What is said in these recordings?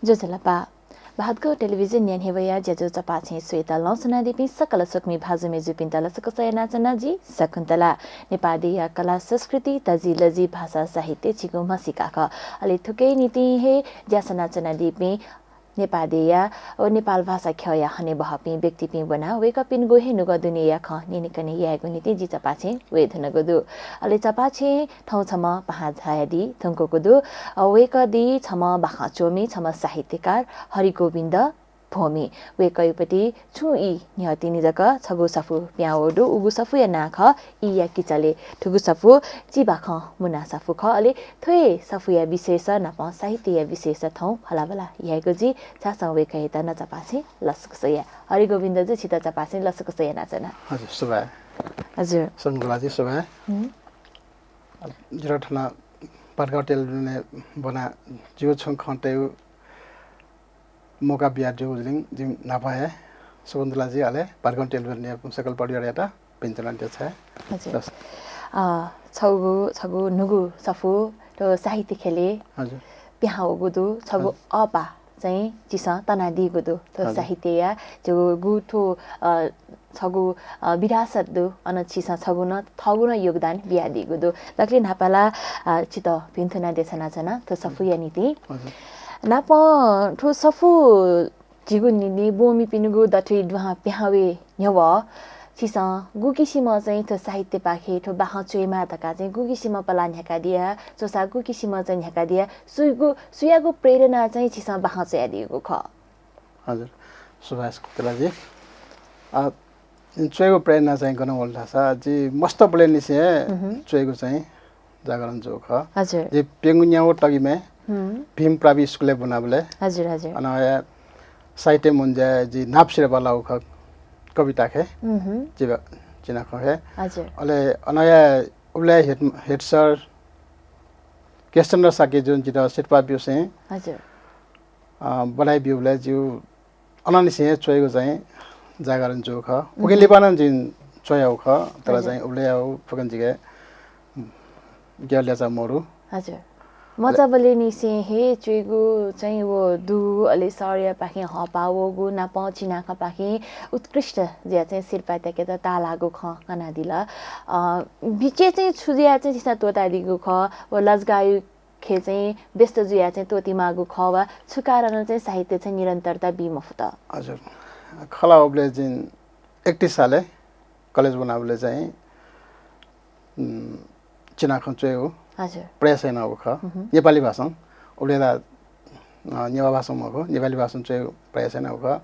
जोजलपा Bahadgo television yan hewaya jajo chapache sweta langsana dipi sakala sukmi bhajume jupintala sakasayana chanaji sakuntala nepadiya kala संस्कृति तजी लजी भाषा साहित्य छिगो मसिका ख अलि थुकै नीति हे ज्यासना चना दिपि नेपादिया ओ नेपाल भाषा खया हने बहपि व्यक्ति पि बना वेकपिन गोहे नुग दुनिया ख निनिकने यागो नीति जि चपाचे वेधन गदु अलि चपाचे ठौ छम पहा झायदी थंको गदु वेकदी छम बाखा चोमी छम साहित्यकार हरिगोविन्द भोमी वेकैपति छुई न्यति निजक छगु सफु प्याओडु उगु सफु या नाख इया किचले ठुगु सफु चिबाख मुना सफु ख अलि थोय सफु या विशेष नप साहित्य या विशेष थौ हलाबला यागो जी छासा वेकैता न चपासे लसकसया हरिगोविन्द जी छिता चपासे लसकसया नाचना हजुर सुबा हजुर सुनगुलाजी सुबा जरठना पारगाटेल ने बना जिउ छङ खन्टे मौका बिया जो जिम नापाए सुबन्दलाजी आले पारगाउँ टेलिभिजन ने सकल परिवार याता पिन्तलान छ हजुर छगु नुगु सफु तो साहित्य खेले हजुर प्याउ गुदु छगु अपा चाहिँ चिसा तना दि गुदु तो साहित्य या जो गुठो छगु विरासत दु अन चिसा छगु न थगु न योगदान बिया दि गुदु तकले नापाला चित पिन्थना देछना छना तो सफु या नीति नाप ठो सफु जिगु निनि बोमी पिनुगु दथि दुहा प्यावे न्यव छिसा गुकिसिम चाहिँ त साहित्य पाखे ठो बाह चोइमा तका चाहिँ गुकिसिम पलान ह्याका दिया सोसा गुकिसिम चाहिँ ह्याका दिया सुयागु प्रेरणा चाहिँ छिसा बाह चया दिएको ख हजुर सुभाष कुतलाजी आ चोइगु प्रेरणा चाहिँ गर्न बोल्दा छ जी मस्त बले निसे चोइगु चाहिँ जागरण जो ख हजुर जे पेंगुन्याउ टगिमे भीम प्रावि स्कुले बनाबले हजुर हजुर अनया साहित्य मुन्जे जी नापसिर बलाउ ख कविता खे जिबा जिना खे हजुर अले अनया उले हेड सर क्वेश्चन साके जुन जिता सिटपा बिउ से हजुर बनाइ बिउले जिउ अननि से चोइगो चाहिँ जागरण जो ख उके लिबानन जिन चोयाउ ख तर चाहिँ उले आउ फगन जिगे ग्याले जा मोरु हजुर मजाबले निसे हे चुइगु चाहिँ वो दु अलि सरिया पाखे हपावो गु ना पचिना ख पाखे उत्कृष्ट ज्या चाहिँ सिरपा तके त तालागु ख कना दिला बिचे चाहिँ छुजिया चाहिँ दिसा तोता दिगु ख व लजगायु खे चाहिँ व्यस्त जुया चाहिँ तोती मागु ख वा छुकारण चाहिँ साहित्य चाहिँ निरन्तरता बिमफत हजुर खला ओबले जिन 31 साले कलेज बनाबले चाहिँ चिना ख चोयो हजुर प्रयास न ख नेपाली भाषा उलेला नेवा भाषा मको नेपाली भाषा चाहिँ प्रयास न ख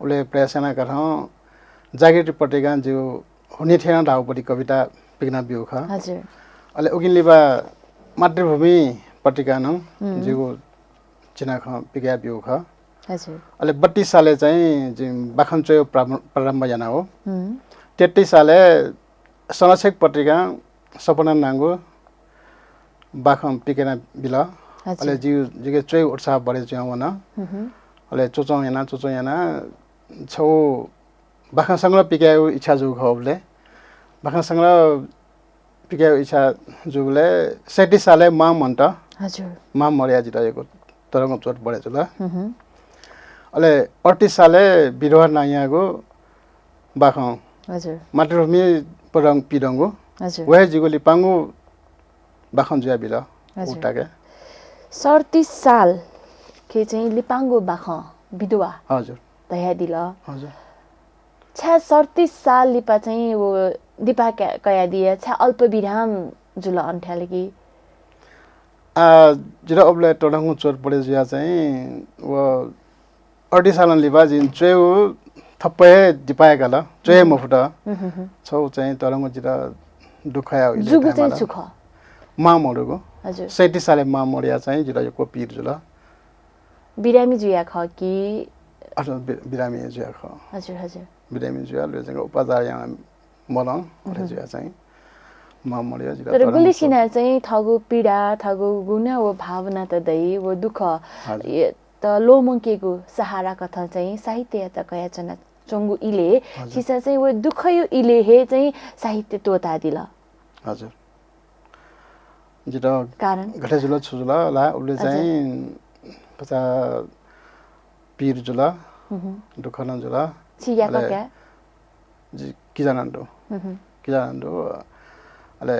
उले प्रयास न कर जागिर पटेगा जो हुने थिएन राउपटी कविता पिग्ना बिउ ख हजुर अले उगिलिबा मातृभूमि पत्रिका न जो चिना ख पिग्या बिउ ख हजुर अले 32 साले चाहिँ बाखन चोयो प्रारम्भ जना हो 33 साले सनसेक पत्रिका सपना नांगो बाखम पिकेना बिला अले जिगे चोइ उत्साह बढे ज्याउन अले चोचौ याना छौ बाखन संगला पिक्याउ इच्छा जु खबले बाखन संगला पिक्याउ इच्छा जुले 37 साले मा मन्ट हजुर मा मर्या जिरहेको तरंग चोट बढे जुल अले 38 साले बिरवा नायागो बाखम हजुर मातृभूमि परंग पिडंगो हजुर वहे जिगोली पांगु बाखन जुया बिला उटाके 37 साल के चाहिँ लिपाङ्गो बाख विधवा हजुर दया दिला हजुर 37 साल लिपा चाहिँ वो दिपा कया दिए छ अल्प विराम जुल अन्ठालगी जिरा अबले टडंगु चोट पडे जुया चाहिँ वो 38 साल लिपा जिन चेउ थप्पे दिपाए गला चोय मफुटा छौ चाहिँ तरंगु जिरा दुखाया उले जुगु चाहिँ सुख मा मरेको हजुर 37 साले मा मर्या चाहिँ जिरा यो पीर जुल बिरामी जुया ख कि अच्छा बिरामी जुया ख हजुर हजुर बिरामी जुया ले चाहिँ उपचार यहाँ मलङ जुया चाहिँ मा मर्या जिरा तर गुलिसिना चाहिँ थगु पीडा थगु गुना वो भावना त दै वो दुख त लोमंकेको सहारा कथा चाहिँ साहित्य त कया चना चंगु इले छिसा चाहिँ वो दुख यो इले हे चाहिँ साहित्य तोता दिला हजुर जिरा कारण घटे जुल छुजुला ला उले चाहिँ पचा pir jula dukhana jula Siya ka kya? ji kijanando ale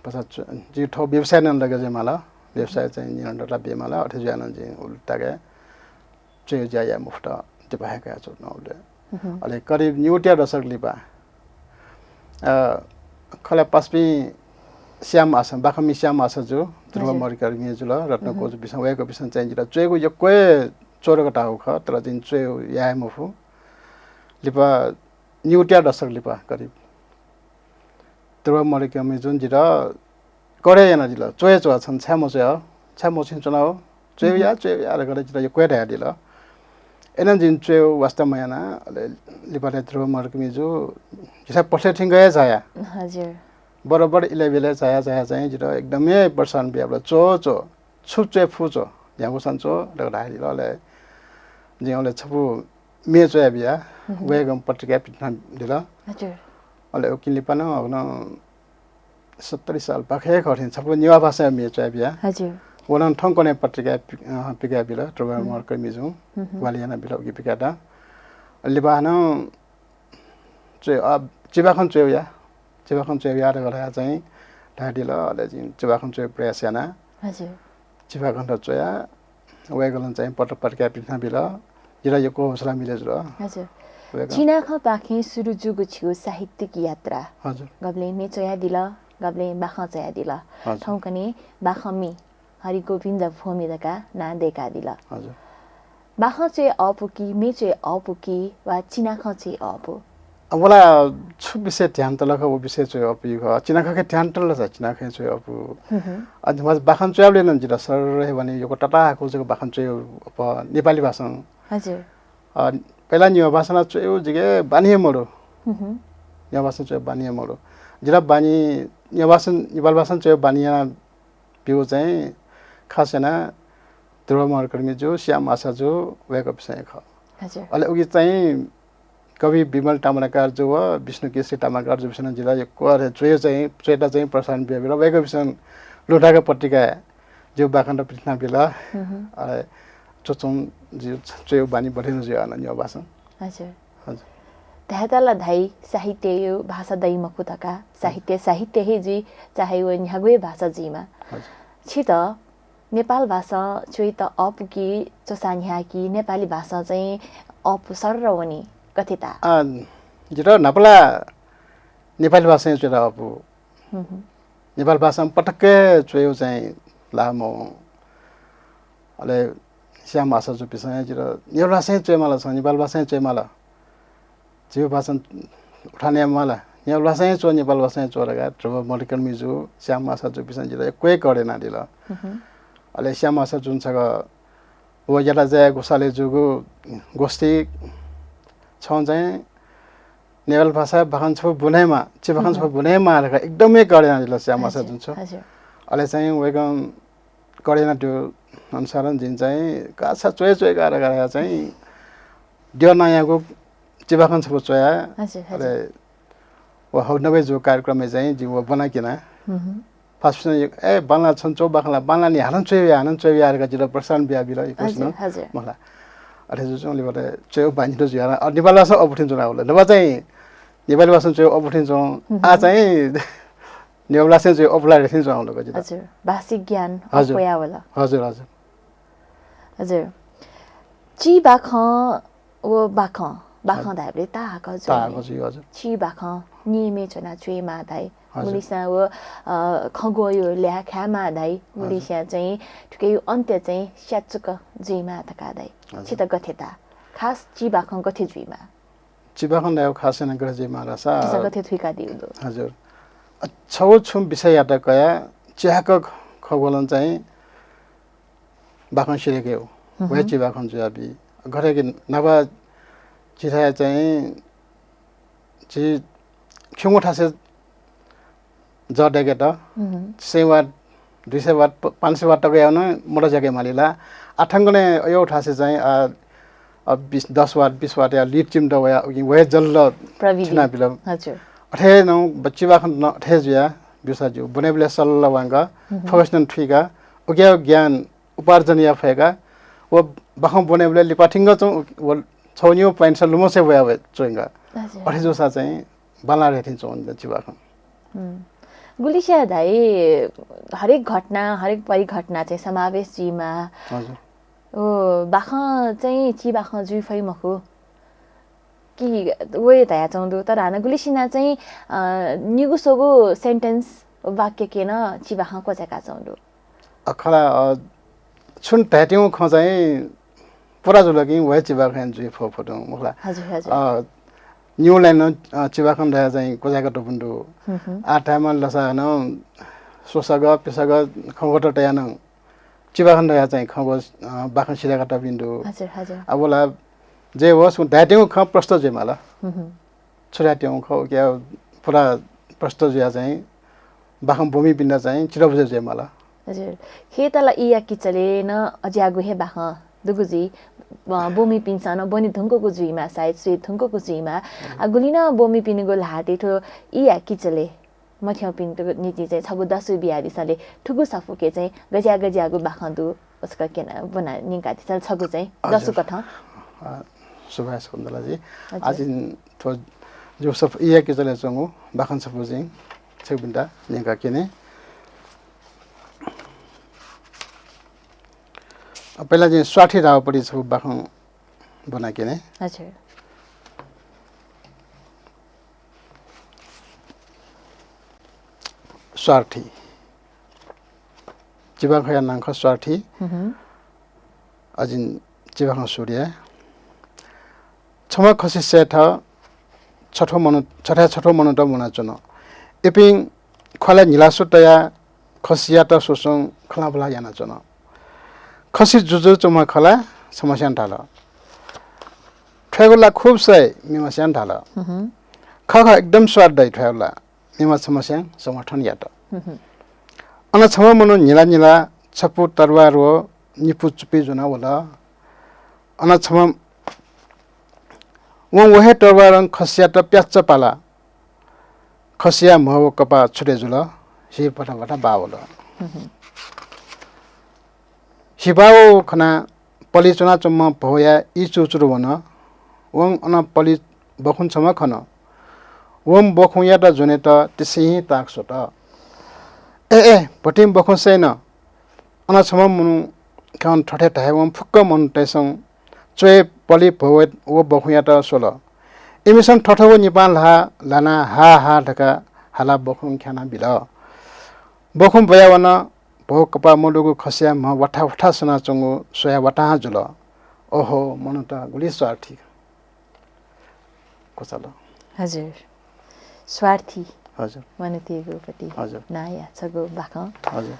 pasat ji tho व्यवसाय nan laga je mala व्यवसाय चाहिँ निरन्तरता बेमाला अथे जान चाहिँ उल्टागे चाहिँ जाया मुफ्ता दिपाएका छ नौले ale करिब न्युटिया दशक लिपा खला पासपी श्याम आसन बाखमी श्याम आसन जो ध्रुव मरिकर मिजुल रत्न कोज बिसन वेको बिसन चाहिँ जिरा चेगु यक्वे चोरको टाउ ख तर दिन चे याय मुफु लिपा न्युटिया दशक लिपा करिब ध्रुव मरिकर मिजुन जिरा करे याना जिला चोय चो छन छ्यामो छिन चनाओ चेउ या रे गरे जिरा यक्वे ढा दिला एना जिन चेउ वास्तवमा याना लिपाले ध्रुव मरिकर मिजु जिसा पछे ठिङ गए जाया हजुर बराबर इलेबेले जाया चाहिँ जिरा एकदमै पर्सन बियाबला चो छुचे फुचो यागु सन्चो रगडा दिलाले जियाले छपु मेचो बिया वेगम पत्रिका पिटना दिला हजुर अले ओकिनले पन अग्न 70 साल पाखे खर्थिन छपु निवा भाषा मेचो बिया हजुर वलन ठंकोने पत्रिका पिका बिला ट्रबर मार्कर मिजु वालियाना बिला उकि पिकाटा लिबान चाहिँ अब चिबाखन चेउया रे गरा चाहिँ ढाडिला अले जिन चिबाखन चेउ प्रयास याना हजुर चिबाखन चोया वेगलन चाहिँ पत्रिका पिटना बिला जिरा यको हौसला मिले जुल हजुर चिना ख पाखे सुरु जुगु छिउ साहित्यिक यात्रा हजुर गबले मेचोया दिला गबले बाखा चया दिला ठौकने बाखमी हरि गोविन्द भूमिदका ना देखा दिला हजुर बाखा चय अपुकी मेचोय अपुकी वा चिना ख चय अपु अबला छु विषय ध्यान तलख ओ विषय चाहिँ अपि ख चिना खके ध्यान तल छ चिना खे चाहिँ अपु अनि म बाखन चयाबले न जिरा सर रहे भने यो टटा को चाहिँ बाखन चय अप नेपाली भाषा हजुर पहिला नियो भाषा चयो जिगे बानिए मोडो नियो भाषा चयो बानिए मोडो जिरा बानी नियो भाषा चयो बानिया पिउ चाहिँ खासना ध्रुव मर्कर्मी जो श्याम आशा जो वेक विषय ख हजुर अले उगी चाहिँ कवि विमल टामराकार जो विष्णु केशरी टामराकार जो विषय जिल्ला एक कोरे चोय चाहिँ चोयटा चाहिँ प्रसारण बिरा वेक विषय लुटाका पत्रिका जो बाखण्ड पृथ्ना बिला अले चोचों जो चोय बानी बढेन जो आन नियो भाषा हजुर हजुर त्यहाँतला धाई साहित्य यो भाषा दै मकुतका साहित्य हे जी चाहे वो न्यागुए भाषा जीमा छित नेपाल भाषा चोइ त अपुकी चोसान्या कि नेपाली भाषा चाहिँ अप सरर वनी कथिता जिरा नपला नेपाली भाषा चोरा अपु नेपाल भाषामा पटक्कै चोयो चाहिँ लामो अले श्याम भाषा जो पिसा जिरा नेपाल भाषा चोयमाला छ नेपाल भाषा चोयमाला जीव भाषा उठाने माला नेपाल भाषा चो नेपाल भाषा चोरगा ध्रुव मरिकर मिजु श्याम भाषा जो पिसा जिरा कोही करे ना दिला अले श्याम भाषा जुन छ वो जला जाय गोसाले जुगु गोष्ठी छौ चाहिँ नेपाल भाषा भाषण छ बुनेमा चिबाखन छ बुनेमा एकदमै करे ना दिला श्याम भाषा जुन छ अले चाहिँ वेगम करे ना त्यो अनुसार जिन चाहिँ कासा चोय गरेर चाहिँ दियो नयाँको चिबाखन छ चोया अले वो हौनबे जो कार्यक्रम में चाहिँ जी वो बनाकिना फास्ट ए बाला छन्चो बाखला बाला नि हालन चोय आरेका जिल्ला प्रसारण बिया बिला प्रश्न मला अरे जो चाहिँ लिबले चोय बानी जो यारा नेपाल भाषा अबुठिन जुना होला नभा चाहिँ नेपाली भाषा चोय अबुठिन जो आ चाहिँ नेपाल भाषा चोय अबुला रेथिन जो होला जिल्ला हजुर भाषिक ज्ञान अपोया होला हजुर ची बाख वो बाख दाइले ताको जो हजुर ची बाख निमे चना चुइ मा दाइ मुलिसा वो खगो यो ल्या खामा दाइ मुलिसा चाहिँ ठुकै अन्त्य चाहिँ स्याचुक जुइमा तका दाइ छित गथेता खास ची बाख गथे जुइमा ची बाख दाइ खास न गरे जुइमा रसा छित गथे थुइका दिउदो हजुर छौ छुम विषय यात कया च्याक खगोलन चाहिँ बाखन सिरेके हो वे ची बाखन जुयाबी घरे के नवा चिथा चाहिँ ची खिमो ठासे जडेके त 100 वाट 200 वाट 500 वाट टके आउन मोटर जगे मालिला आठंगने यो ठासे चाहिँ अब 10 वाट 20 वाट या लीड चिम दया वे जल्ल प्रविधि बिल हजुर अठे न बच्ची बाखन न अठे जुया बिसा जु बनेबले सल्ल वांगा प्रोफेशनल ठिका उग्या ज्ञान उपार्जन या फेगा वो बाखम बने बोले लिपाठिंग छौनियो पाइन्छ लुमसे भए चोइंगा अठे जोसा चाहिँ बाला रेथिन चोन चिबाखम गुलिसिया दाइ हरेक घटना हरेक परिघटना चाहिँ समावेश जीमा हजुर ओ बाख चाहिँ चिबाख जुइ फै मखु कि वे तया चाउँदो तर हाना गुलिसिना चाहिँ निगुसोगो सेन्टेन्स वाक्य केन चिबाख कोचेका चाउँदो अखला छुन ट्याटिङ ख चाहिँ पुरा जुलकि वे चिबाख जुइ फोटो मुखला हजुर हजुर न्यू लाइन चिबाखम दा चाहिँ कोजाका टपुन्डु आटामा लसा न सोसाग पेसाग खगट टयान चिबाखम दा चाहिँ खगो बाखन सिराका टपिन्डु हजुर हजुर अबला जे होस् ड्याटिङ ख प्रश्न जे माला छुराटिङ ख क्या पुरा प्रश्न जे चाहिँ बाखम भूमि पिण्ड चाहिँ चिरबुजे जे माला हजुर खेतला इया किचले न अज्यागु हे बाख दुगुजी बोमी पिन्सान बनि धुङ्को जुइमा सायद श्री धुङ्को जुइमा गुलिना बोमी पिनेगो लाटे ठो इया किचले मथ्याउ पिन्टो नीति चाहिँ छगु दसु बिहारीसले ठुगु सफुके चाहिँ गज्यागु बाखन्दु उसका केना बना निका थिसल छगु चाहिँ दसु कथा सुभाष कुन्दलाजी आज थो जो सब इया किचले चंगु बाखन सफु चाहिँ छबिन्दा निका केने पहिला चाहिँ स्वाठी रावपडी छ बाखन बनाके ने हजुर स्वार्थी चिबाखया नांख स्वार्थी अजिन चिबाख सूर्य छमा खसी सेठ छठो मनु त मुना चुन एपिङ खला निलासुतया खसिया त सोसङ खला बला याना चुन खसी जुजु चुमा खला समस्या ढाल ठेगुला खूब सै मिमस्या ढाल ख एकदम स्वाद दै ठेगुला मिमा समस्या समर्थन यात अन छमा मनु निला छपु तरवार हो निपु चुपी जुना होला अन छमा वहे तरवार खसिया त प्याच्च पाला खसिया महव कपा छुटे जुल हि पटा बावला हिबाओ खना पली चुना चुम्म भोया इ चुचुरु भन वङ अन पली बखुन छम खन वम बखु या त जुने त त्यसै ताक्सो त ए भटिम बखु छैन अन छम मुनु कान ठठे ठाए वम फुक्क मन तैसङ चोए पली भोय वो बखु या त सोल इमिसन ठठो निपाल हा लाना हा ढका हाला बखु ख्याना बिल बखु भयावन भो कपा मोडुगु खसिया म वठा सुना चंगु सोया वटा जुल ओहो मनु त गुली स्वार्थी कोसलो हजुर स्वार्थी हजुर मनतिगु पटी हजुर नाया छगु बाख हजुर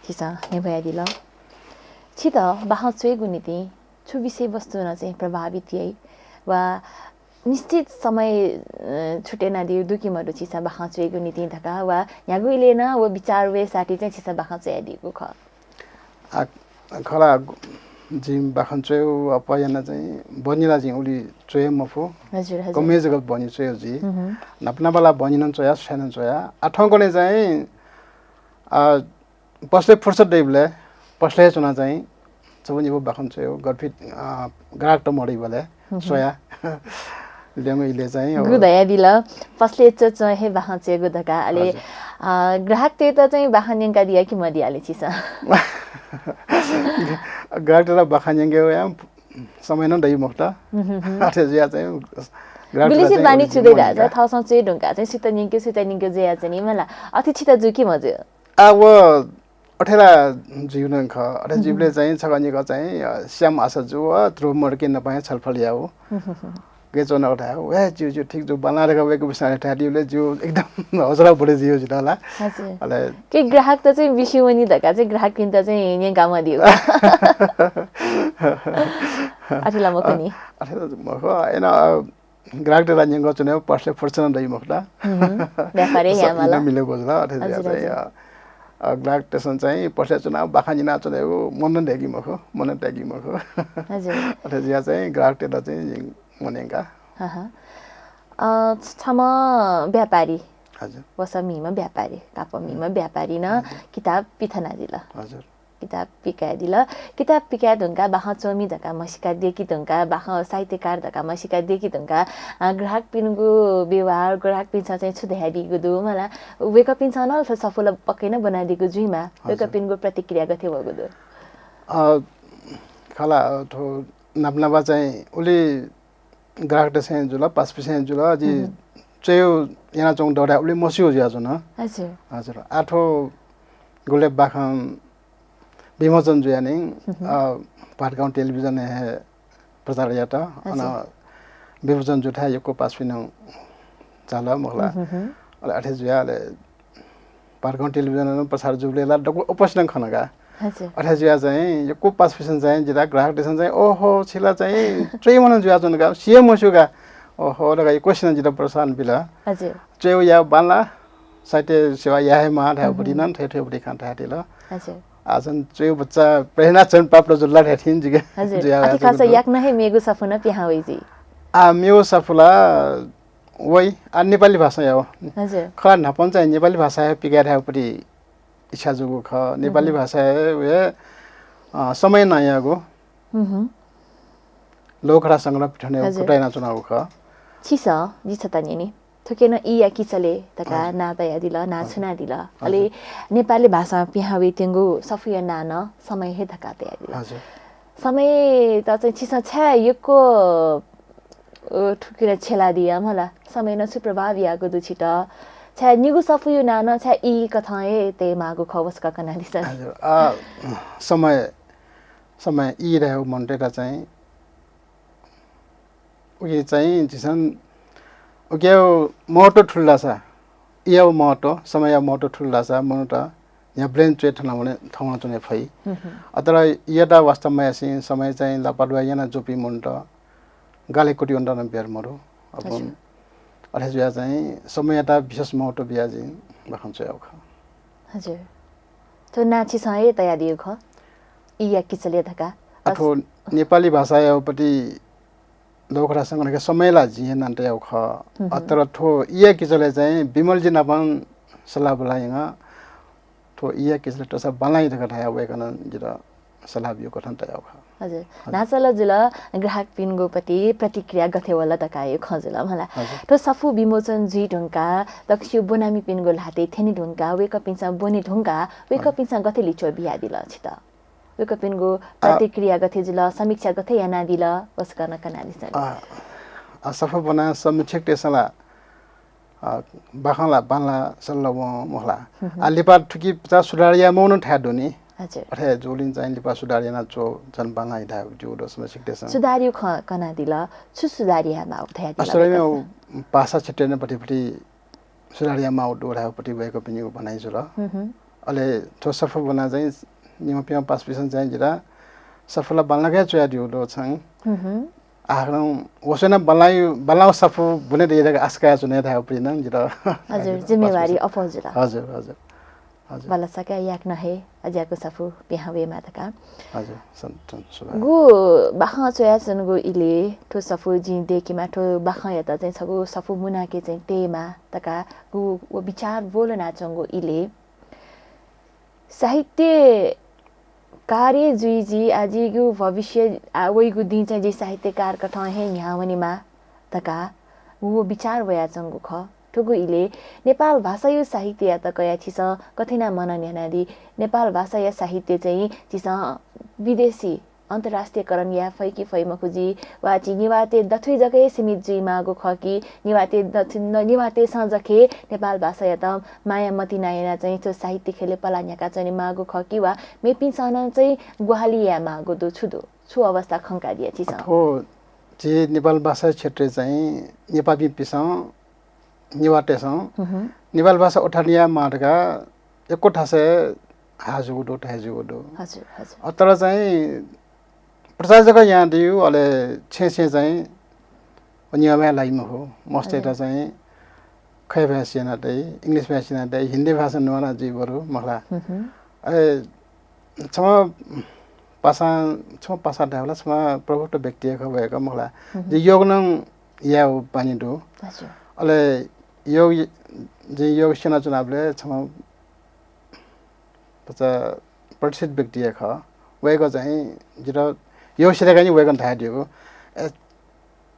किसा ने भया दिल छित बाख चेगु नीति छु विषय वस्तु न चाहिँ प्रभावित यही वा निश्चित समय छुटेना दिउ दुकीमरु छिसा बाख चेगु नीति धका वा यागुइले न व विचार वे साथी चाहिँ छिसा बाख चाहिँ दिगु ख खला जिम बाखन चयो अपयना चाहिँ बनिला चाहिँ उली चोय मफो हजुर हजुर कमे जगत बनि चयो जी नपना वाला बनिन चया छैन चया आठौं गने चाहिँ पसले फुर्सद देबले पसले चुना चाहिँ सबनि वो बाखन चयो गडफिट ग्राहक त मडै बले सोया लेमैले चाहिँ गुदया दिल पसले च हे बाख चेगु धका अले ग्राहक ते त चाहिँ बाखन्यका दिया कि मदियाले छिसा गाडला बखान्यंगे या समय न दै मक्ता आथे जिया चाहिँ बिलिसि बानी छुदै राजा थाउसँग चाहिँ ढुंगा चाहिँ सितनिङके जिया चाहिँ नि मला अति छिता जुकी मजे अब अठेला जीवन ख अठे जीवले चाहिँ छगनिको चाहिँ श्याम आशा जु ध्रुव मर्के नपाए छलफल याउ के चोन उठा वे जो ठीक जो बनाएर गएको बिसाले ठाडीले जो एकदम हजरा बढे जियो जिला हजुर अले के ग्राहक त चाहिँ विषयवनी धका चाहिँ ग्राहक किन त चाहिँ यहाँ गाउँमा दियो अठिला मको नि अठिला मको हैन ग्राहक त रान्य गचो न पर्से फर्सन दै मखला व्यापारी यहाँ मला मिले गोजला अठे चाहिँ ग्राहक टेसन चाहिँ पर्से चुनाव बाखानी नाचो मन देगी मखो मन ट्यागी मखो हजुर अठे जिया चाहिँ ग्राहक टेला चाहिँ मनेगा छम व्यापारी हजुर वसमीमा व्यापारी कापमीमा व्यापारी न किताब पिथना दिला हजुर किताब पिकाय दिल किताब पिकाय ढुङ्गा बाख चोमी धका मसिका देखि ढुङ्गा बाख साहित्यकार धका मसिका देखि ढुङ्गा ग्राहक पिनको व्यवहार ग्राहक पिन्छ चाहिँ छुध्यादिएको दु मलाई वेक पिन्छ न सफल पक्कै न बनादिएको जुइमा वेक पिनको प्रतिक्रिया गथे भएको दु खला थो नबनबा चाहिँ उले ग्राहक चाहिँ जुल 5% जुल जी चयो यहाँ चौं डडा उले मसियो ज्या जुन हजुर हजुर आठो गोले बाखम विमोचन जुया नि पाटगाउँ टेलिभिजन है प्रचार याता अन विमोचन जुठा यको 5% चाल मखला अले अठे जुयाले पाटगाउँ टेलिभिजन प्रसार जुलेला डको उपस्थित खनगा हजुर अठे जुया चाहिँ यको 5% चाहिँ जिरा ग्राहक देसन चाहिँ ओहो छिला चाहिँ ट्रे मन जुया जुनगा सिए मसुगा ओहो लगा क्वेश्चन जिरा प्रसारण बिला हजुर ट्रे या बाला साइते सेवा याहे मा था बुदिनन थे थे बुदि खान था दिला हजुर आजन ट्रे बच्चा प्रेरणा चन प्राप्त जुल्ला थिन जिगे हजुर अति खास याक नहे मेगु सफुना पिहा होइजी मेउ सफुला वइ नेपाली भाषा हो हजुर ख नपन चाहिँ नेपाली भाषा पिगा थापटी इच्छा जुगु ख नेपाली भाषा वे समय नयाँगो लोकरा संग्रह पिठने कुटाइना चुनाउ ख छिस जिछता नि थोकेन इ या किचले तका नाता यादिल नाछुना दिल अले नेपाली भाषा पिहावे तेंगु सफिया नान समय हे धका ते यादिल हजुर समय त चाहिँ छिस छ यको ठुकिरा छेला दिया मला समय न सुप्रभाव यागो दुछिट छ निगु सफियो नान छ इ कथाए ते मागु खवस का कना दिस हजुर समय इ रह्यो मनटेटा चाहिँ उके चाहिँ जिसन उके मोटो ठुल्ला छ इयो मोटो समय मोटो ठुल्ला छ मनटा यहाँ ब्रेन ट्रेट नहुने ठाउँमा चुने फै अतर यदा वास्तवमा यासी समय चाहिँ लापरवाही yana जोपी मुन्टा गाले कोटी उन्डा न बियर मरो अपन अरे जुया चाहिँ समयटा विशेष मोटो बियाजी बखन चाहिँ आउ हजुर तो नाची सय तयारी ख इया किचले धका अथो नेपाली भाषा यापटी लोकरा संगठन के समयला जियन अन्त याउ ख अतर थो इया किचले चाहिँ बिमल जी नपन सल्लाह बोलाइङा थो इया किचले त सब बनाइ धका थाया वेकन जिरा सल्लाह बियो कथन त याउ ख हजुर नाचल जुल ग्राहक पिनगोपति प्रतिक्रिया गथे वाला तकायो खजुल मला तो सफु विमोचन जी ढुंका दक्षिण बोनामी पिनगो लाते थेनी ढुंका वेक पिनसा बोनी ढुंका वेक पिनसा गथे लिचो बिया दिल छित वेक पिनगो प्रतिक्रिया गथे जुल समीक्षा गथे याना दिल वस गर्न कना दिस सफु बना समीक्षक त्यसला बाखला बानला सल्ला मोहला आलिपा ठुकी 50 सुडारिया मौन ठाडोनी हजुर अरे जोलिन चाहिँ लिपा सुधारियाना चो जन बांगाइ दा जुडो समस्या देसन सुधारियो कना दिल छु सुधारिया मा उठाया दिल असलमा भाषा छिटेन पटिपटि सुधारिया मा उडोरा पटि भएको पनि बनाइ जुल अले तो सफल बना चाहिँ निम पिया 5% चाहिँ जिरा सफल बन्नगा चया दियो दो छङ आग्रौ वसना बलाउ सफल बने दिएका आस्का जुने था पनि जिरा हजुर जिम्मेवारी अपोजिट हजुर हजुर हजुर बला सका याक नहे अज्याको सफु पिहावे मातका हजुर सन्तन सुबा गु बाखा चया सनगु इले ठो सफु जि देकीमा ठो बाखा यता चाहिँ सगु सफु मुनाके चाहिँ तेमा तका गु वो विचार बोल नाचंगु इले साहित्य कार्य जुइजी आजिगु भविष्य आवैगु दिन चाहिँ जे साहित्यकार कथा हे न्यावनीमा तका वो विचार वया चंगु ख ठुगु इले नेपाल भाषा यो साहित्य त कया छिस कथिना मन न्यानादि नेपाल भाषा या साहित्य चाहिँ छिस विदेशी अन्तर्राष्ट्रियकरण या फैकी फैमखुजी वा चि निवाते दथुइ जगै सीमित जी मागो खकी निवाते दक्षिण निवाते सजखे नेपाल भाषा या त माया मति नायना चाहिँ त्यो साहित्य खेले पलान्याका चाहिँ मागो खकी वा मेपिसन चाहिँ ग्वालिया मागो दु छुदो छु अवस्था खंका दिया छिस हो जे नेपाल भाषा क्षेत्र चाहिँ नेपाली पिसा निवाटेसं नेपाल भाषा उठानिया मार्गा एको ठासे हाजुगुडो ठाजुगुडो हजुर हजुर अतर चाहिँ प्रचार जग्गा यहाँ दियो अले छे चाहिँ नियमया लाइम हो मस्तेटा चाहिँ खै भाषा दे इंग्लिश भाषा दे हिन्दी भाषा नवाना जीवहरु मखला ए छ पासा ढावला छ प्रभुत्व व्यक्ति भएको मखला जे योगनङ या पानी दो हजुर अले योग जे योग सेना चुनावले छम पचा प्रतिष्ठित व्यक्ति ख वेको चाहिँ जिरो यो सिरेका नि वेगन थाहा दिएको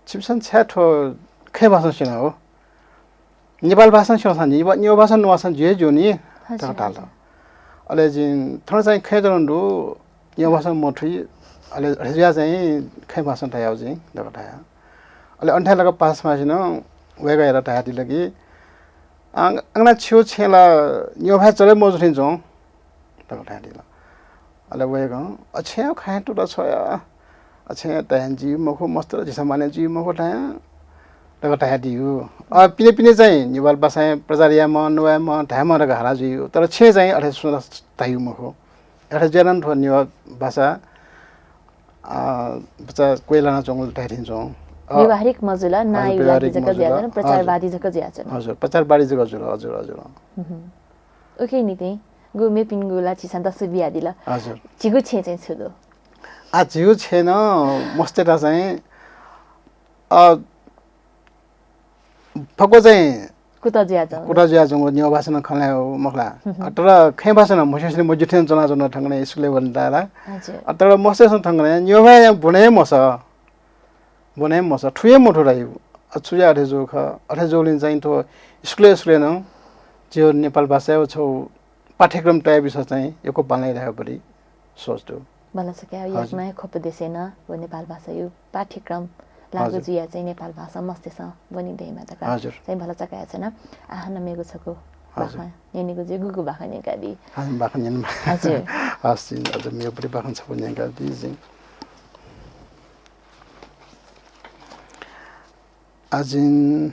छिप्सन छ्याठो खे भाषा सिना हो नेपाल भाषा सिना यो भाषा नवासन जे जो नि टाल अले जिन थोड़ा चाहिँ खे दरन्दु यो भाषा मथुई अले रेजिया चाहिँ खे भाषा थाया चाहिँ दक थाया अले अन्ठा लगा पास मा सिन वेगा हेर थाया दि लगी अंगना छिउ छेला यो भाषा चले मजुथिन जौ दक थाया दि अले वेगा अच्छे खाए टुटा छया अच्छे तहजी मखो मस्त जैसा माने जी मखो थाया दक थाया दियो अ पिने पिने चाहिँ नेपाल भाषा प्रचारिया म नवा म धाम र घरा जियो तर छे चाहिँ अठे सुन तायु मखो अठे जरन थो नेपाल भाषा बच्चा कोइलाना जंगल थाथिन जौ व्यवहारिक मजुला नाइ लागि जक ज्यादा प्रचारवादी जक ज्यादा हजुर प्रचारवादी जक हजुर हजुर हजुर ओके नि त्यही गुमे पिनगुला चिसन दस बिया दिला हजुर चिगु छे चाहिँ छुदो आ जिउ छैन मस्तेटा चाहिँ अ फको चाहिँ कुता ज्यादा जंगो न्यो भाषा खला मखला तर खे भाषा मसेसले मजुथेन जना जना ठंगने स्कुले भन्दाला हजुर तर मसेस ठंगने न्यो भा बुने मस ठुए मोठो राइ अछुया अठे जो ख अठे जोलिन चाहिँ तो स्कुले न जो नेपाल भाषा छौ पाठ्यक्रम तय विषय चाहिँ यको बनाइरहेको परि सोच्दो भन्न सके यो नयाँ खोप देशेन वो नेपाल भाषा यो पाठ्यक्रम लागु जुया चाहिँ नेपाल भाषा मस्तेस बनिदैमा त चाहिँ भला चकाया छैन आहा नमेगो छको भाषा यनीको जे गुगु भाषा नेकादी हामी भाषा नेन हजुर हसिन अझ मेरो पनि भाषा छ पनि नेकादी चाहिँ अजिन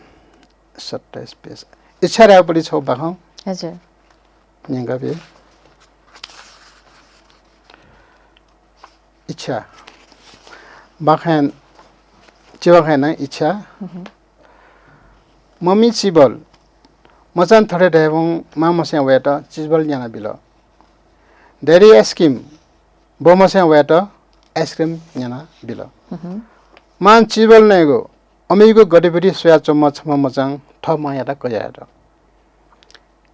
27 पेज इच्छा रा पनि छ भाषा हजुर नेकाबे इच्छा बाखान चिवाखान इच्छा मम्मी चिबल मचान थरे ढेबों मामसे वेट चिबल न्याना बिलो डेरी आइसक्रीम बोमसे वेट आइसक्रीम न्याना बिलो मान चिबल नेगो अमीगो गडीबडी सोया चम्मच मचान थ मायाटा कयाटा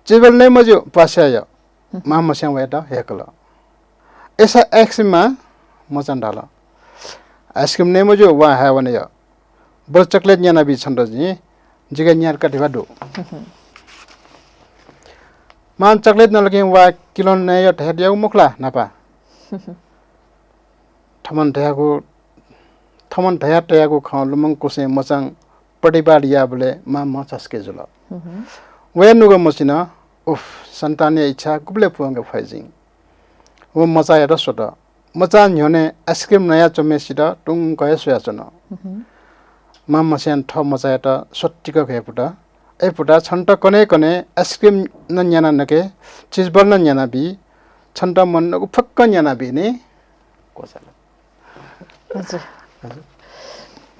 चिबल नै मजो पास्या मामसे वेट हेकल ऐसा आइसक्रीम मा मचान डाला आइसक्रीम नै मजो वा है भने या बल चॉकलेट न्याना बि छन् रजी जिगा न्यार कटिवा दो मान चॉकलेट न लगे वा किलो नै या ठेडिया मुखला नापा थमन ठया टयाको ख लुमङ कोसे मचाङ पटिबाडिया बोले मा चस्के जुल वे नुगो मसिना उफ सन्ताने इच्छा गुबले पुंग फाइजिङ वो मचा या सोट मचा न्योने आइसक्रीम नया चमेसित टुङ कय सोया छन मसियान ठ मचायट सट्टिक खेपुटा ए पुटा छन्ट कने कने आइसक्रीम न न्याना नके चिजबल न न्याना बि छन्ट मन न फक्क न्याना बि ने कोसला हजुर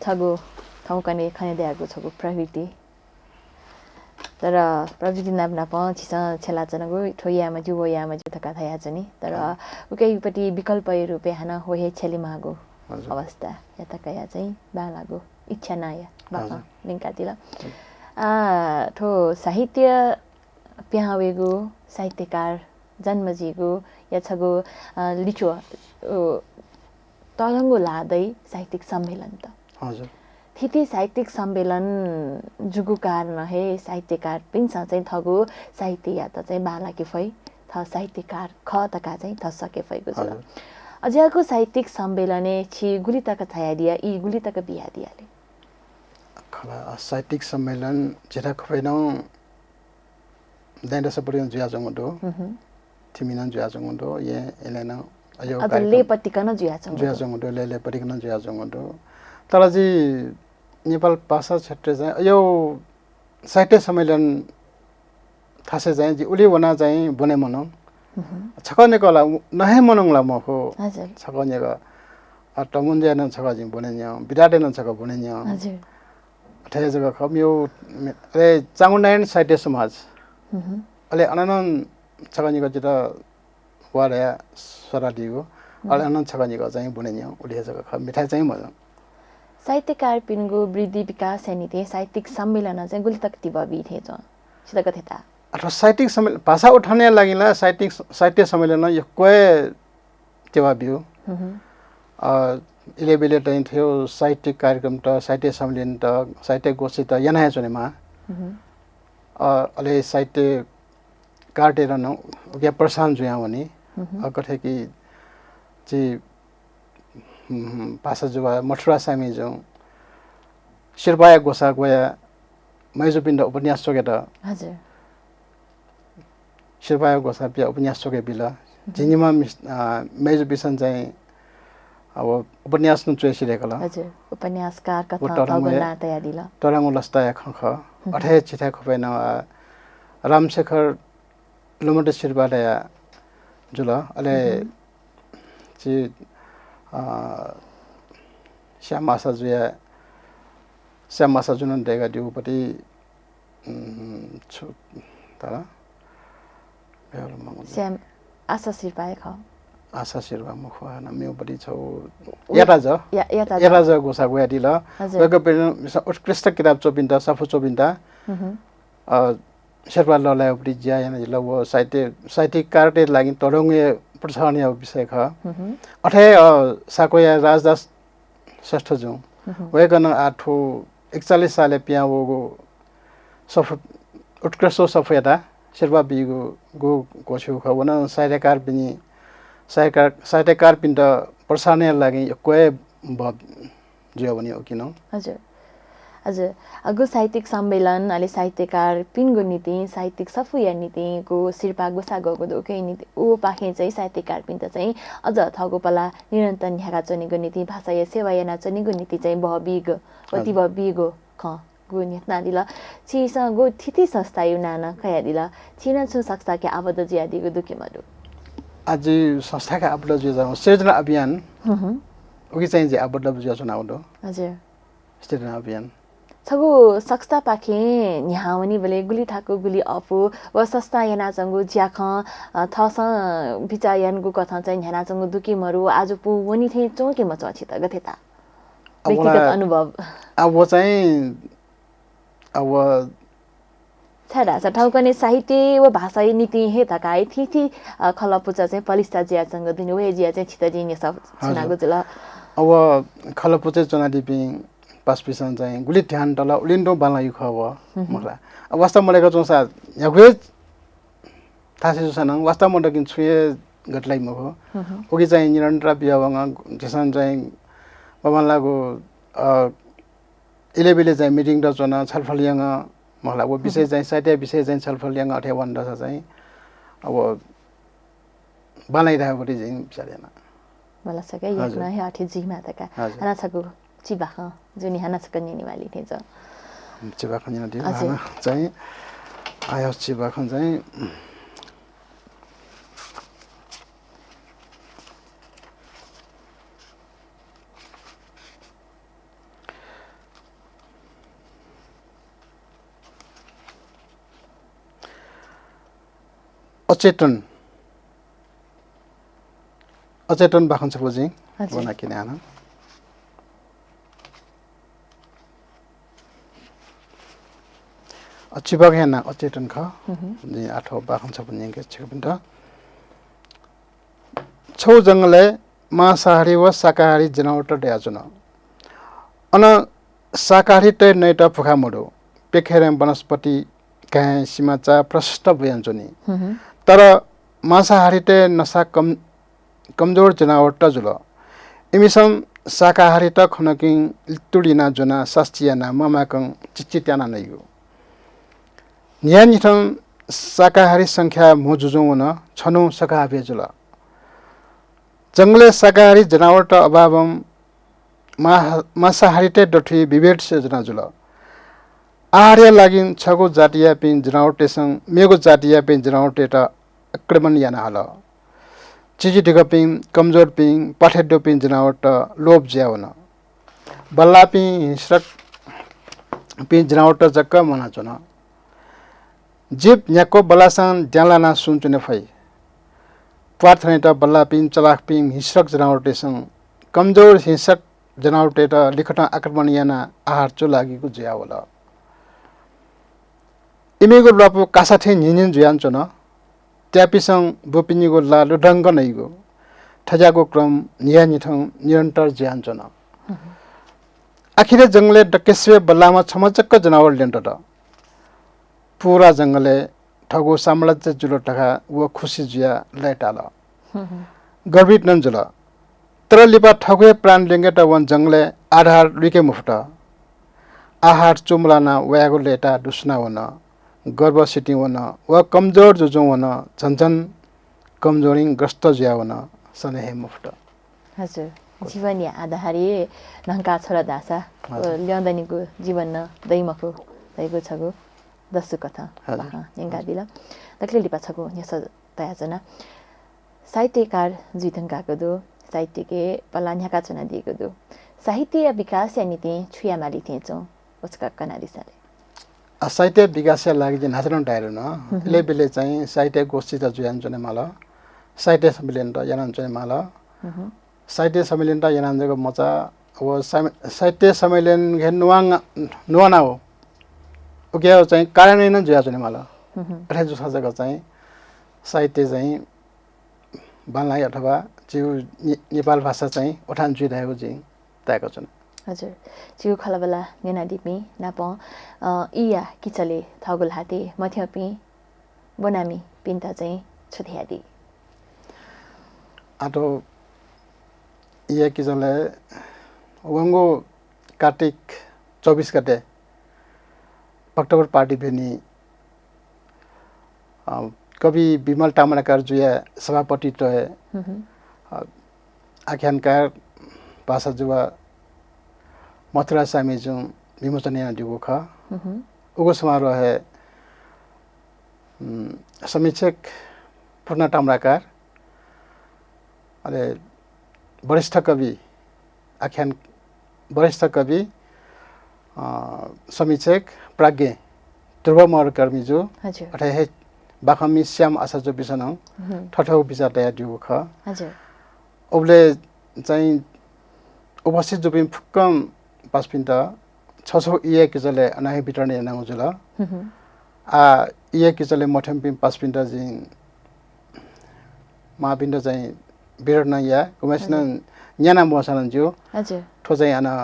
छगो ठाउँ कने खने देको छगो प्रवृत्ति तर प्रवृत्ति नाप्ना पछिस छेला चनको ठोयामा जुवयामा जुतका थाया छ नि तर उकैपट्टि विकल्प रूपे हान होहे छेली मागो अवस्था यताकया चाहिँ बालागो इच्छा नाया बाबा लिंकातिला ठो साहित्य प्यावेगो साहित्यकार जन्मजीगो या छगो लिचो तलंगो लादै साहित्यिक सम्मेलन त हजुर थिति साहित्यिक सम्मेलन जुगु कारण हे साहित्यकार पिन्छ चाहिँ थगो साहित्य या त चाहिँ बालाकी फै थ साहित्यकार ख तका चाहिँ थ सके फैगो छ अझको साहित्यिक सम्मेलने छि गुलितका थाया दिया ई गुलितका बिया दियाले खला साहित्यिक सम्मेलन जेठा खफैनौ दैंड सपरियन जुया जंगदो थिमिना जुया जंगदो ये एलेना अयो अदले पटिकन जुया जंगदो लेले पटिकन जुया जंगदो तरजी नेपाल भाषा क्षेत्र चाहिँ यो साहित्य सम्मेलन थासे चाहिँ जी उली वना चाहिँ बने मनौ छकने कला नहे मनंगला मखो हजुर छकने का टमुन्जे न छका जी बने न्या बिराटे न छका बने न्या हजुर ठे जगह खम यो अरे चांगुनायन साहित्य समाज अले अनन छकने का जिता वारे सरादिगो अले अनन छकने का चाहिँ बने न्या उली जगह खम मिठाई चाहिँ मजा साहित्यकार पिनगो वृद्धि विकास समिति साहित्यिक सम्मेलन चाहिँ गुलितक तिबबी थे छ सितक थेता अथवा साहित्यिक सम्मेलन भाषा उठाउने लागिला साहित्य सम्मेलन यो कोही तेवा बिउ इले बेले चाहिँ थियो साहित्यिक कार्यक्रम त साहित्य सम्मेलन त साहित्य गोष्ठी त यहाँ चुनेमा अहिले साहित्य काटेर न क्या प्रशान्त जुया भने कथे कि चाहिँ भाषा जुवा मथुरा सामी जाउँ शिरपाया गोसा गया मैजुपिण्ड उपन्यास सोकेट हजुर शिरपाया गोसा पिया उपन्यास सोके बिल झिनिमा मैजु बिसन चाहिँ अब उपन्यास न चोइसिरेको ल हजुर उपन्यासकार कथा भगना तयारी ल तरंग लस्ता खख अठे चिठा खपेन रामशेखर लुमटे शिरबाया जुल अले ची श्यामासा जुया श्यामासा जुन देगा दिउपति छु तर श्याम आशा शिरपाय ख आशा शिरबा मुख न मेउपति छौ याताज याताज गोसा गयाडी ल गएको उत्कृष्ट किताब चोपिन्ता सफु चोपिन्ता शेर्पा ललाई उपरि ज्या याना ल वो साहित्यिक कार्य लागि तडंगे प्रसारणीय विषय ख अठे साकोया राजदास श्रेष्ठ जु वेगन आठो 41 साले पिया वो सफु उत्कृष्ट सफुयता शेर्पा बिगु गो गोछु ख वन साहित्यकार पनि साहित्यकार पिण्ड प्रसारणीय लागि कोही जियो भने हो किन हजुर हजुर अगु साहित्यिक सम्मेलन अलि साहित्यकार पिनको नीति साहित्यिक सफुया नीतिको शिर्पा गोसा गएको दोकै नीति ऊ पाखे चाहिँ साहित्यकार पिन्त चाहिँ अझ थगो पला निरन्तर न्यागा चनेको नीति भाषा या सेवा या चनेको नीति चाहिँ बबिग अति बबिग ख गो न्यातना दिला छिस गो थिति संस्था युनाना खया दिला छिना छु सक्सा के आबद्ध जियादिको दुखे मडु आज संस्थाका आबद्ध जिया सृजना अभियान उगी चाहिँ जे आबद्ध जिया चुनाउदो हजुर सृजना अभियान छगु सक्स्ता पाखे न्यावनी बले गुली ठाको गुली अफु व सस्ता याना चंगु ज्याख थस बिचायनको कथा चाहिँ न्याना चंगु दुकी मरु आज पु वनी थे चौके म चछि त गथेता व्यक्तिगत अनुभव अब चाहिँ अब छरा ठाउँकने साहित्य व भाषा नीति हे तकाइ थिथि खलपुचा चाहिँ पलिस्ता जिया चंगु दिनु वे जिया चाहिँ छिता जिने सब सुनागु जुल अब खलपुचे चना दिपि पासपिसन चाहिँ गुली ध्यान तल उलिन्डो बालायु खव मला वास्तव मलेको चोसा यागुए थासे जुसन वास्तव मडकिन छुए गटलाई मखो ओगी चाहिँ निरन्तर बियावङ जसन चाहिँ बमन लागो इलेबेले चाहिँ मिटिङ द चना छलफल यङ मला वो विषय चाहिँ साहित्य विषय चाहिँ छलफल यङ अथे वन दस चाहिँ अब बनाइरहेको पनि चाहिँ बिचारेन मला सके यक्न हे अथे जिमा तका ana छगु चिबाख जुनि हाना सकन्ने निवाली थिन्छ चिबाख नि दियो हाना चाहिँ आयो चिबाख चाहिँ अचेतन बाखन छ बुझी बना किने आना चिबाग हेना अचेतन ख नि आठो बाखन छ पनि के छ पनि त छौ जंगले मांसाहारी व शाकाहारी जनावर दया जुन अन शाकाहारी तै नै त फुखा मोडो पेखेरे वनस्पति गाय सीमाचा प्रशस्त व्यञ्जनी तर मांसाहारी तै नसा कमजोर जनावर त जुल इमिसम शाकाहारी त खनकिङ तुडिना जुना सास्चियाना ममाकङ चिचित्याना नैगु न्यानिथम शाकाहारी संख्या मुजुजुन छनु सकाबे जुल जंगले शाकाहारी जनावर त अभावम मांसाहारी त डठी विभेद से जना जुल आहार्य लागिन छगो जातिया पिन जनावर तेसङ मेगो जातिया पिन जनावर त आक्रमण याना हल चिजी ढिगपिङ कमजोर पिङ पठेडो पिङ जनावर त लोभ ज्यावन बल्ला पिङ हिंस्रक पिङ जनावर त जक्क मना चुन जीव न्याको बलासान द्यालाना सुनचुने फै प्रार्थने त बल्ला पिङ चलाक पिङ हिंस्रक जनावर तेसङ कमजोर हिंस्रक जनावर त लिखट आक्रमण याना आहार चो लागेको ज्यावल 이메고 라포 까사테 니닌 주ян쩌나 ट्यापिसङ बोपिनीको लालु ढङ्ग नैगो ठजाको क्रम नियमिथङ निरन्तर ज्यान्छ न आखिरे जंगले डकेस्वे बल्लामा छमचक्क जनावर लेन्ट त पूरा जंगले ठगो साम्राज्य जुलो टका वो खुसी जुया लैटाल गर्वित नन जुल तर लिपा ठगुए प्राण लेंगे त वन जंगले आधार लुके मुफ्ट आहार चुमलाना वयागो लेटा दुस्ना वन गर्भ सिटी वन व कमजोर जुजो वन झन्झन कमजोरी ग्रस्त जुया वन सनेहे मुफ्ट हजुर जीवन या आधारी नहका छोरा दासा ल्याउँदैनीको जीवन न दैमको दैगो छगो दसु कथा नेंगा दिला तकले लिपा छगो यस तयाजना साहित्यकार जुइथंगाको दो साहित्यके पलान्याका चना दिएको दो साहित्य विकास या नीति छुया माली थिएछौ उसका कना दिसाले साहित्य विकास लागि चाहिँ नाचन डाइरो न ले बेले चाहिँ साहित्य गोष्ठी त जुयान जने माल साहित्य सम्मेलन त यान जने माल साहित्य सम्मेलन त यान जको मचा अब साहित्य सम्मेलन घे नुवाना हो ओके चाहिँ कार्यान्वयन जुया जने माल अथे जो सजको चाहिँ साहित्य चाहिँ बालाई अथवा जिउ नेपाल भाषा चाहिँ उठान जुइरहेको चाहिँ ताको छन् हजुर जिउ खलबला नेना दिपी नाप इया किचले थगुल हाते मथ्यपी बनामी पिन्ता चाहिँ छुथ्यादी आटो इया किचले वंगो कार्तिक 24 गते अक्टोबर पार्टी भेनी कवि विमल तामराकार जुया सभापति रहे आख्यानकार भाषा जुवा मथुरा सामेजु विमोचन याना दिगो ख उगो समारोह है समीक्षक पूर्ण ताम्राकार अरे वरिष्ठ कवि आख्यान वरिष्ठ कवि समीक्षक प्राज्ञ ध्रुव मरकर्मी जो अथे हे बाखमी श्याम आसाजो बिसन ठठौ बिचा तया दिगो ख हजुर ओबले चाहिँ उपस्थित जुबिम फुक्कम पासपिन्टा छछो इए किजले अनाहे बिटर्ने नाउ जुल आ इए किजले मठम्पिम पासपिन्टा जिं मापिन्टा चाहिँ बिरन या कुमेसन न्याना मसन जो हजुर ठो चाहिँ अना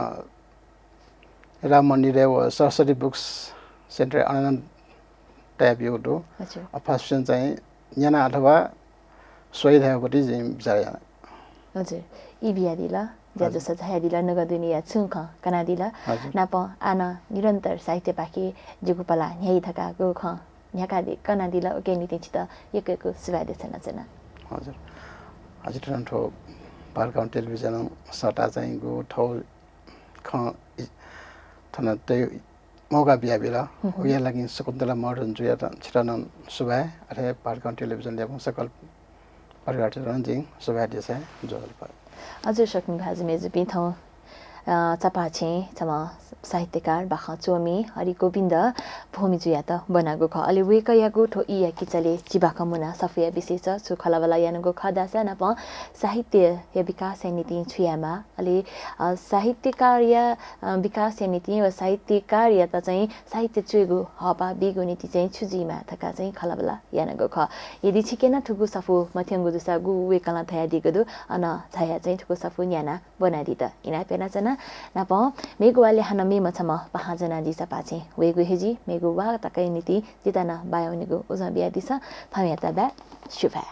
राम मन्दिर व सरस्वती बुक्स सेन्टर आनन्द ट्याब यो दो फर्स्ट चाहिँ न्याना अथवा सोही धायपति जिं बिचारे हजुर इ बिया दिला ज्याजो सजाया दिला नगदुनिया छुंख कना दिला नाप आना निरन्तर साहित्य पाके जुगुपला न्याय थका गो ख न्याका दि कना दिला ओके नीति छित यकको सुवा देछ नचना हजुर हजुर ठो बालगाउँ टेलिभिजन सटा चाहिँ गो ठौ ख थन त्यो मौका बिया बिला उया लागि शकुन्तला मर्डन जुया छिटन सुवा अरे बालगाउँ टेलिभिजन ल्याउ सकल परिवार रञ्जिङ सुवा देछ जोल पर हजुर सक्नु भाजु मेजु पिथौ चपाछे छम साहित्यकार बाख चोमी हरि गोविन्द भूमि जुया त बनागो ख अलि वेक यागो ठो इया किचले जिबाख मुना सफिया विशेष छु खलावला यानगो खदासा नप साहित्य या विकास नीति छुयामा अलि साहित्यकार या विकास नीति व साहित्यकार या त चाहिँ साहित्य चुगो हपा बिगो नीति चाहिँ छुजीमा थका चाहिँ खलावला यानगो ख यदि छिकेन ठुगु सफु मथ्यंगु दुसा गु वेकला थया दिगदु अन छाया चाहिँ ठुगु सफु न्याना बनादि त इना पेना जना नप मेगुवाले हाना मे मछम पहाजना दिसा पाछे वेगु हेजी मेगुवा तकै नीति जिताना बायोनिगु उजा बिया दिसा थमिया त बा शुभा